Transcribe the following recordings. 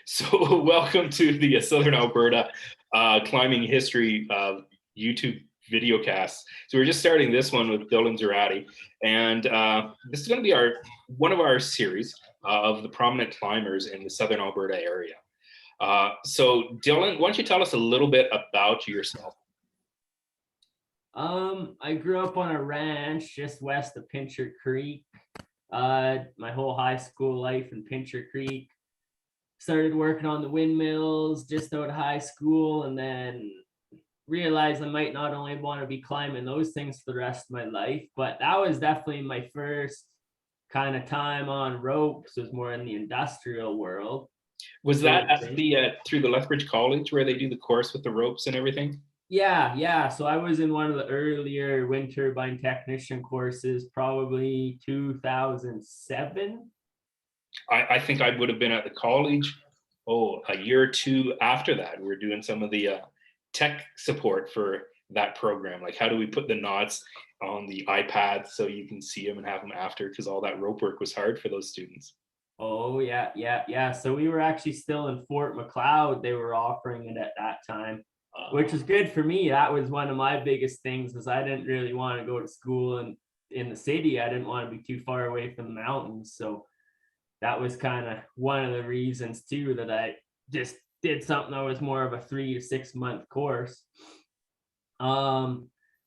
So welcome to the Southern Alberta climbing history YouTube video cast. So we're just starting this one with Dylan Zoratti, and this is going to be one of our series of the prominent climbers in the Southern Alberta area. So Dylan, why don't you tell us a little bit about yourself? I grew up on a ranch just west of Pincher Creek. My whole high school life in Pincher Creek. Started working on the windmills just out of high school, and then realized I might not only want to be climbing those things for the rest of my life, but that was definitely my first kind of time on ropes, was more in the industrial world. Was that at the through the Lethbridge College where they do the course with the ropes and everything? Yeah. So I was in one of the earlier wind turbine technician courses, probably 2007. I think I would have been at the college, a year or two after that. We were doing some of the tech support for that program. Like, how do we put the knots on the iPad so you can see them and have them after? Because all that rope work was hard for those students. Oh, yeah. So we were actually still in Fort McLeod. They were offering it at that time, which was good for me. That was one of my biggest things, was I didn't really want to go to school in the city. I didn't want to be too far away from the mountains. So that was kind of one of the reasons too, that I just did something that was more of a 3 to 6 month course. But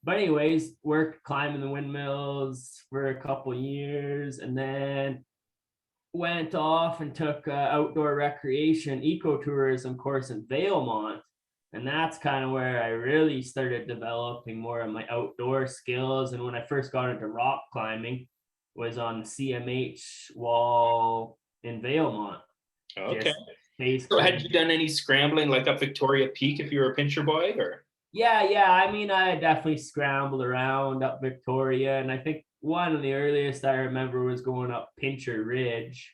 anyways, worked climbing the windmills for a couple years, and then went off and took outdoor recreation ecotourism course in Valemont. And that's kind of where I really started developing more of my outdoor skills. And when I first got into rock climbing, was on the CMH wall in Valemont. Okay. So Basically. had you done any scrambling like up Victoria Peak if you were a pincher boy, or? Yeah. I mean, I definitely scrambled around up Victoria, and I think one of the earliest I remember was going up Pincher Ridge.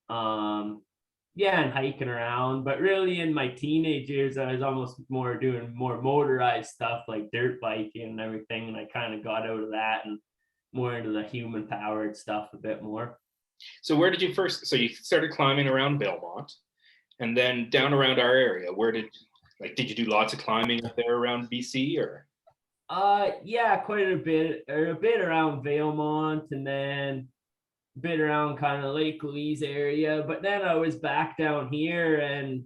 Yeah, and hiking around. But really, in my teenage years, I was almost more doing more motorized stuff like dirt biking and everything, and I kind of got out of that and more into the human powered stuff a bit more. So where did you first? So you started climbing around Belmont, and then down around our area. Where did you do lots of climbing up there around BC, or? Yeah, quite a bit, or a bit around Valemont, and then a bit around kind of Lake Louise area. But then I was back down here, and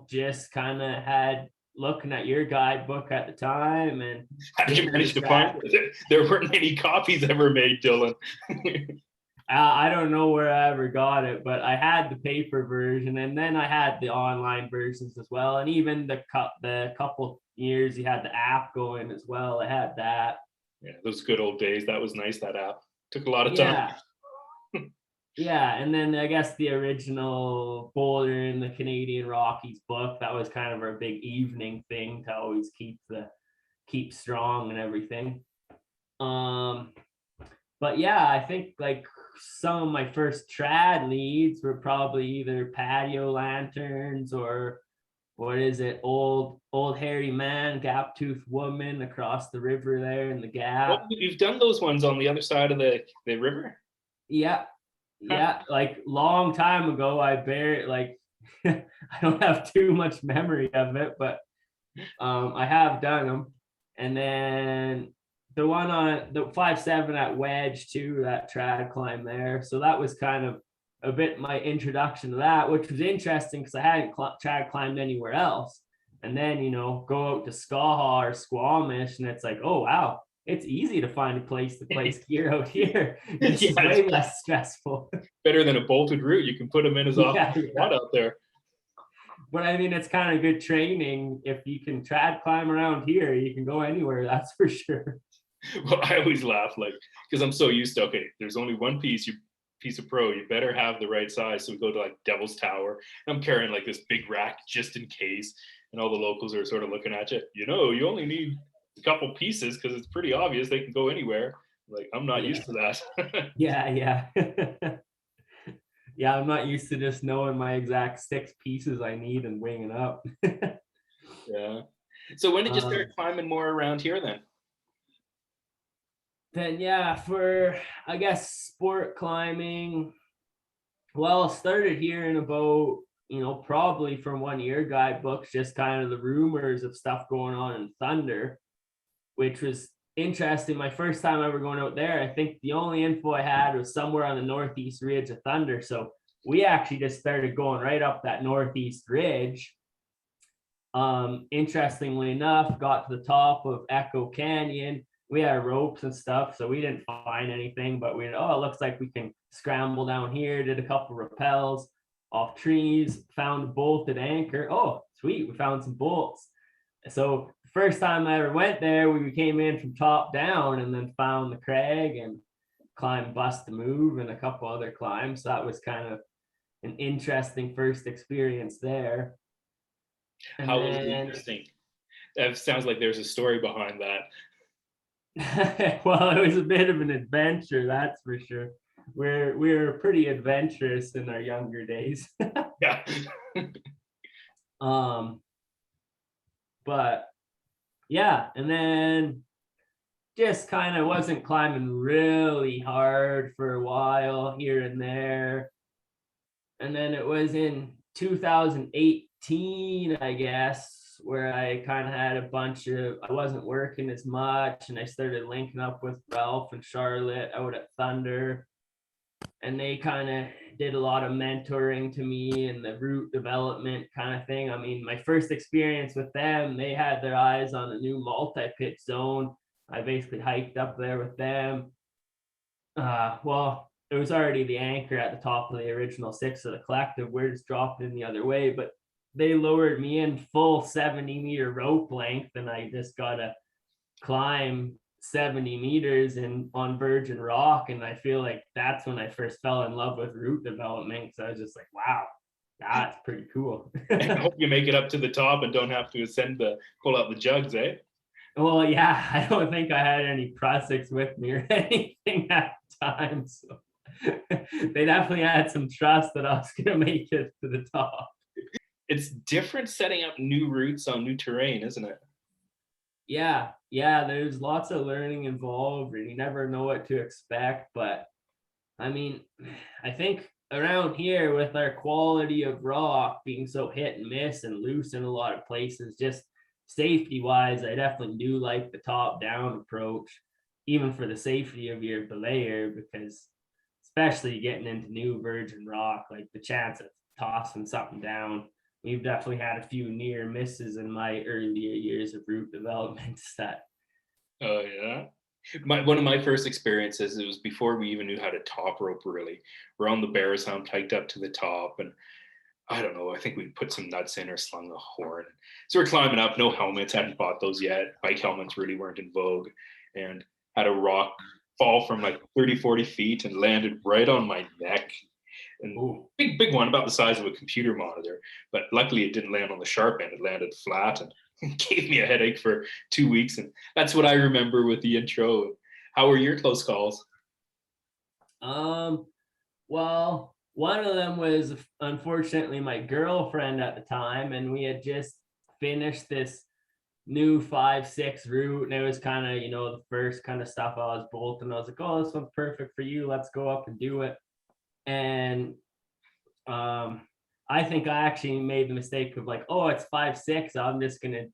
just kind of had looking at your guidebook at the time. And how did you manage to find it? There weren't any copies ever made, Dylan. I don't know where I ever got it, but I had the paper version, and then I had the online versions as well. And even the couple years you had the app going as well, I had that. Yeah, those good old days. That was nice. That app took a lot of time. Yeah, and then I guess the original Boulder in the Canadian Rockies book, that was kind of our big evening thing to always keep strong and everything. But yeah, I think like some of my first trad leads were probably either patio lanterns or what is it, old hairy man, gap tooth woman across the river there in the gap. You've done those ones on the other side of the river. Yeah, like long time ago. I I don't have too much memory of it, but I have done them. And then the one on the 5-7 at Wedge too, that trad climb there. So that was kind of a bit my introduction to that, which was interesting because I hadn't trad climbed anywhere else. And then, go out to Skaha or Squamish, and it's like, oh, wow, it's easy to find a place to place gear out here. It's way less stressful. Better than a bolted route. You can put them in as often as you want out there. But I mean, it's kind of good training. If you can trad climb around here, you can go anywhere, that's for sure. Well, I always laugh, because I'm so used to, okay, there's only one piece of pro, you better have the right size. So we go to like Devil's Tower. I'm carrying like this big rack just in case. And all the locals are sort of looking at you. You only need a couple pieces because it's pretty obvious they can go anywhere. Like, I'm not used to that. Yeah. Yeah, I'm not used to just knowing my exact 6 pieces I need and winging up. Yeah. So when did you start climbing more around here then? Then yeah, for I guess sport climbing, Well, started hearing about, probably from 1 year guidebooks, just kind of the rumors of stuff going on in Thunder, which was interesting. My first time ever going out there, I think the only info I had was somewhere on the northeast ridge of Thunder. So we actually just started going right up that northeast ridge. Interestingly enough, got to the top of Echo Canyon. We had ropes and stuff, so we didn't find anything, but it looks like we can scramble down here. Did a couple rappels off trees, found a bolted anchor. Oh, sweet, we found some bolts. So first time I ever went there, we came in from top down and then found the crag and climbed Bust to Move and a couple other climbs. So that was kind of an interesting first experience there. And How was it interesting? That sounds like there's a story behind that. well, it was a bit of an adventure, that's for sure. We were pretty adventurous in our younger days. Yeah. But yeah, and then just kind of wasn't climbing really hard for a while here and there. And then it was in 2018, I guess, where I kind of had I wasn't working as much, and I started linking up with Ralph and Charlotte out at Thunder. And they kind of did a lot of mentoring to me and the route development kind of thing. I mean, my first experience with them, they had their eyes on a new multi-pitch zone. I basically hiked up there with them. Well, it was already the anchor at the top of the original 6 of the collective. We're just dropping in the other way, but they lowered me in full 70-meter rope length, and I just got to climb 70 meters on virgin rock. And I feel like that's when I first fell in love with route development. So I was just like, wow, that's pretty cool. I hope you make it up to the top and don't have to pull out the jugs, eh? Well, yeah, I don't think I had any prosthetics with me or anything at the time. So they definitely had some trust that I was going to make it to the top. It's different setting up new routes on new terrain, isn't it? Yeah, there's lots of learning involved, and you never know what to expect. But I mean, I think around here with our quality of rock being so hit and miss and loose in a lot of places, just safety wise, I definitely do like the top down approach, even for the safety of your belayer, because especially getting into new virgin rock, like the chance of tossing something down. We've definitely had a few near misses in my earlier years of route development. Oh yeah. One of my first experiences, it was before we even knew how to top rope really. We're on the bear's hump, hiked up to the top, and I don't know, I think we put some nuts in or slung a horn. So we're climbing up, no helmets, hadn't bought those yet. Bike helmets really weren't in vogue, and had a rock fall from like 30, 40 feet and landed right on my neck. And big one, about the size of a computer monitor. But luckily it didn't land on the sharp end, it landed flat and gave me a headache for 2 weeks. And that's what I remember with the intro. How were your close calls? Well, one of them was unfortunately my girlfriend at the time, and we had just finished this new 5-6 route, and it was kind of, the first kind of stuff I was bolting. I was like, oh, this one's perfect for you, let's go up and do it. And I think I actually made the mistake of like, oh, it's 5-6, I'm just gonna,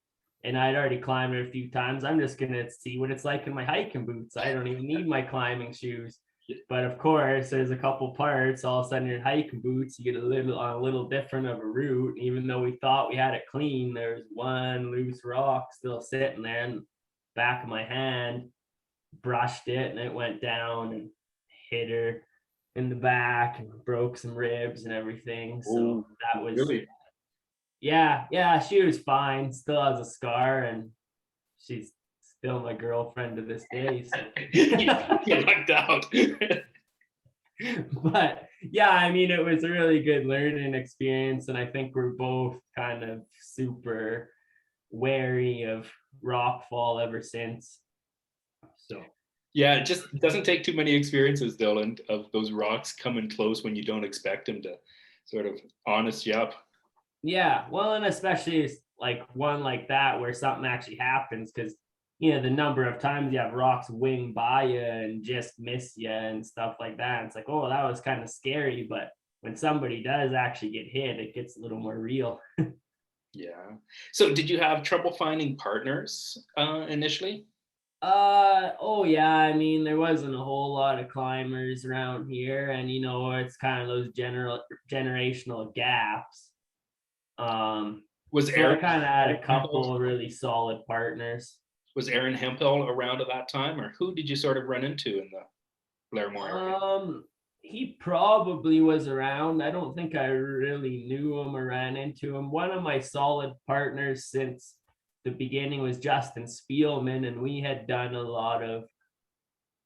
and I'd already climbed it a few times, I'm just gonna see what it's like in my hiking boots, I don't even need my climbing shoes. But of course, there's a couple parts, all of a sudden in hiking boots, you get a little different of a route. Even though we thought we had it clean, there's one loose rock still sitting there, and the back of my hand brushed it, and it went down and hit her in the back and broke some ribs and everything. So that was really, yeah, she was fine, still has a scar, and she's still my girlfriend to this day. So. You lucked out. But yeah, I mean, it was a really good learning experience, and I think we're both kind of super wary of rock fall ever since. So yeah, it just doesn't take too many experiences, Dylan, of those rocks coming close when you don't expect them to sort of honest you up. Yeah, well, and especially like one like that where something actually happens, because the number of times you have rocks wing by you and just miss you and stuff like that. It's like, oh, that was kind of scary, but when somebody does actually get hit, it gets a little more real. Yeah. So did you have trouble finding partners initially? Oh yeah, I mean there wasn't a whole lot of climbers around here, and it's kind of those generational gaps. Was So I Aaron kind of had a couple really solid partners. was Aaron Hempel around at that time, or who did you sort of run into in the Blairmore area? He probably was around. I don't think I really knew him or ran into him. One of my solid partners since the beginning was Justin Spielman, and we had done a lot of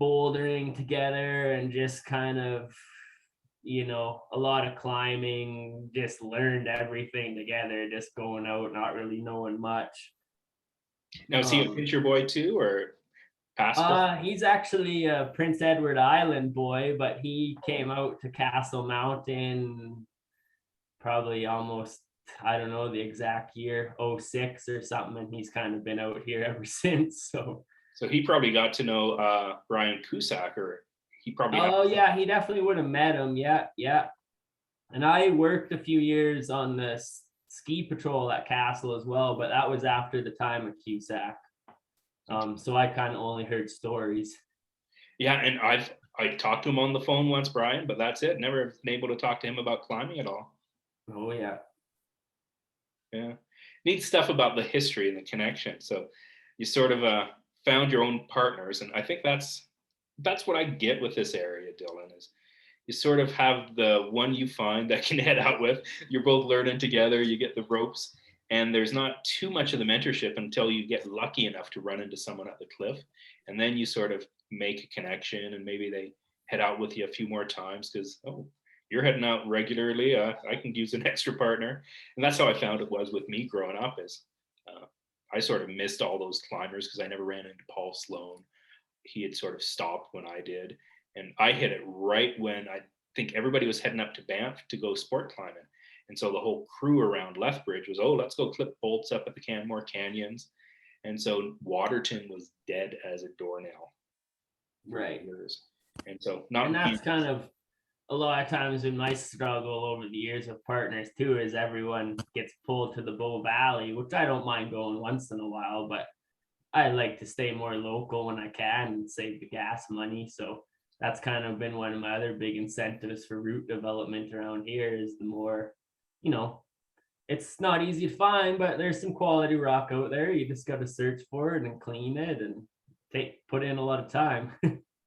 bouldering together and just kind of, a lot of climbing, just learned everything together, just going out, not really knowing much. Now, is he a Pincher boy too, or past? He's actually a Prince Edward Island boy, but he came out to Castle Mountain probably almost, I don't know the exact year, 06 or something, and he's kind of been out here ever since. So he probably got to know Brian Cusack, or he probably. Oh yeah, he definitely would have met him. Yeah, yeah. And I worked a few years on the ski patrol at Castle as well, but that was after the time of Cusack. So I kind of only heard stories. Yeah, and I talked to him on the phone once, Brian, but that's it. Never been able to talk to him about climbing at all. Oh yeah. Yeah, neat stuff about the history and the connection. So you sort of found your own partners, and I think that's what I get with this area, Dylan. Is you sort of have the one you find that can head out with. You're both learning together. You get the ropes, and there's not too much of the mentorship until you get lucky enough to run into someone at the cliff, and then you sort of make a connection, and maybe they head out with you a few more times because you're heading out regularly. I can use an extra partner, and that's how I found it was with me growing up. Is I sort of missed all those climbers because I never ran into Paul Sloan. He had sort of stopped when I did, and I hit it right when I think everybody was heading up to Banff to go sport climbing. And so the whole crew around Lethbridge was, let's go clip bolts up at the Canmore Canyons. And so Waterton was dead as a doornail. Right. Years. And so not. And that's kind of a lot of times in my struggle over the years with partners too, is everyone gets pulled to the Bow Valley, which I don't mind going once in a while, but I like to stay more local when I can and save the gas money. So that's kind of been one of my other big incentives for route development around here is the more, it's not easy to find, but there's some quality rock out there. You just got to search for it and clean it and put in a lot of time.